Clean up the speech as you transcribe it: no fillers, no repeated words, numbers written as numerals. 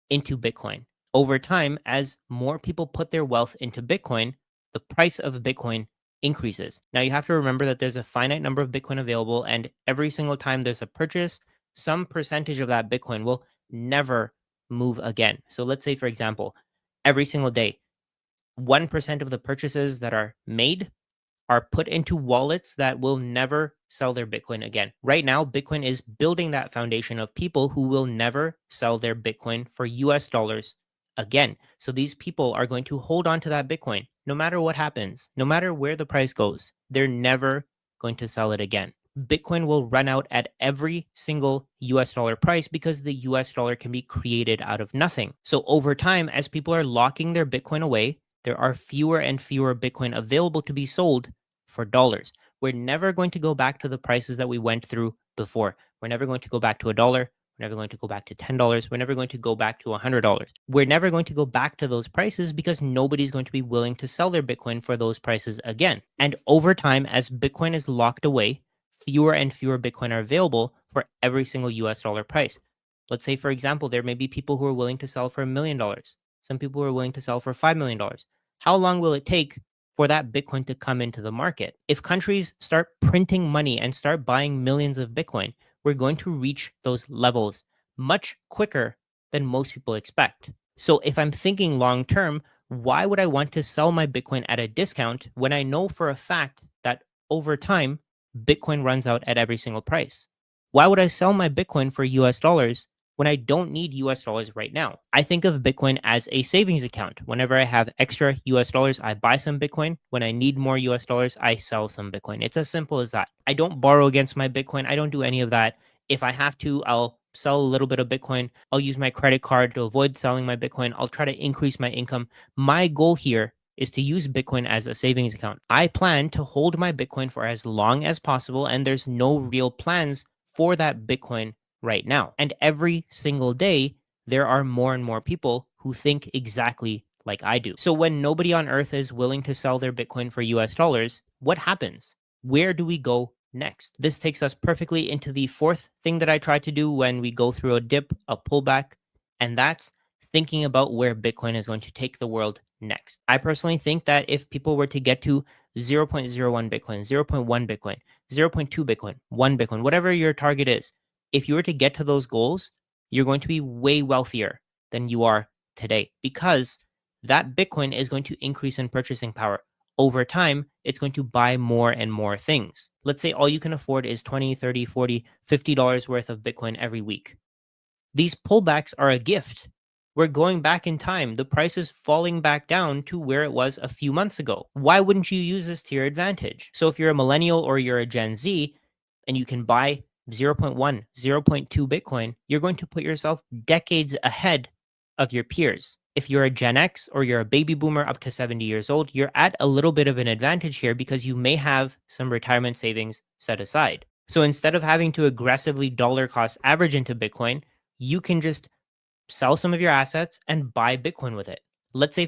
into Bitcoin. Over time, as more people put their wealth into Bitcoin, the price of Bitcoin increases. Now, you have to remember that there's a finite number of Bitcoin available, and every single time there's a purchase, some percentage of that Bitcoin will never move again. So, let's say, for example, every single day, 1% of the purchases that are made are put into wallets that will never sell their Bitcoin again. Right now, Bitcoin is building that foundation of people who will never sell their Bitcoin for US dollars again. So these people are going to hold on to that Bitcoin no matter what happens, no matter where the price goes. They're never going to sell it again. Bitcoin will run out at every single US dollar price because the US dollar can be created out of nothing. So over time, as people are locking their Bitcoin away, there are fewer and fewer Bitcoin available to be sold for dollars. We're never going to go back to the prices that we went through before. We're never going to go back to $1. We're never going to go back to $10. We're never going to go back to $100. We're never going to go back to those prices because nobody's going to be willing to sell their Bitcoin for those prices again. And over time, as Bitcoin is locked away, fewer and fewer Bitcoin are available for every single US dollar price. Let's say, for example, there may be people who are willing to sell for $1 million. Some people who are willing to sell for $5 million. How long will it take for that Bitcoin to come into the market? If countries start printing money and start buying millions of Bitcoin, we're going to reach those levels much quicker than most people expect. So if I'm thinking long term, why would I want to sell my Bitcoin at a discount when I know for a fact that over time, Bitcoin runs out at every single price? Why would I sell my Bitcoin for US dollars when I don't need US dollars right now? I think of Bitcoin as a savings account. Whenever I have extra US dollars, I buy some Bitcoin. When I need more US dollars, I sell some Bitcoin. It's as simple as that. I don't borrow against my Bitcoin. I don't do any of that. If I have to, I'll sell a little bit of Bitcoin. I'll use my credit card to avoid selling my Bitcoin. I'll try to increase my income. My goal here is to use Bitcoin as a savings account. I plan to hold my Bitcoin for as long as possible, and there's no real plans for that Bitcoin right now. And every single day, there are more and more people who think exactly like I do. So when nobody on earth is willing to sell their Bitcoin for US dollars, what happens? Where do we go next? This takes us perfectly into the fourth thing that I try to do when we go through a dip, a pullback, and that's thinking about where Bitcoin is going to take the world next. I personally think that if people were to get to 0.01 Bitcoin, 0.1 Bitcoin, 0.2 Bitcoin, 1 Bitcoin, whatever your target is, if you were to get to those goals, you're going to be way wealthier than you are today because that Bitcoin is going to increase in purchasing power. Over time, it's going to buy more and more things. Let's say all you can afford is $20, $30, $40, $50 worth of Bitcoin every week. These pullbacks are a gift. We're going back in time. The price is falling back down to where it was a few months ago. Why wouldn't you use this to your advantage? So if you're a millennial or you're a Gen Z and you can buy 0.1, 0.2 Bitcoin, you're going to put yourself decades ahead of your peers. If you're a Gen X or you're a baby boomer up to 70 years old, you're at a little bit of an advantage here because you may have some retirement savings set aside. So instead of having to aggressively dollar cost average into Bitcoin, you can just sell some of your assets and buy Bitcoin with it. Let's say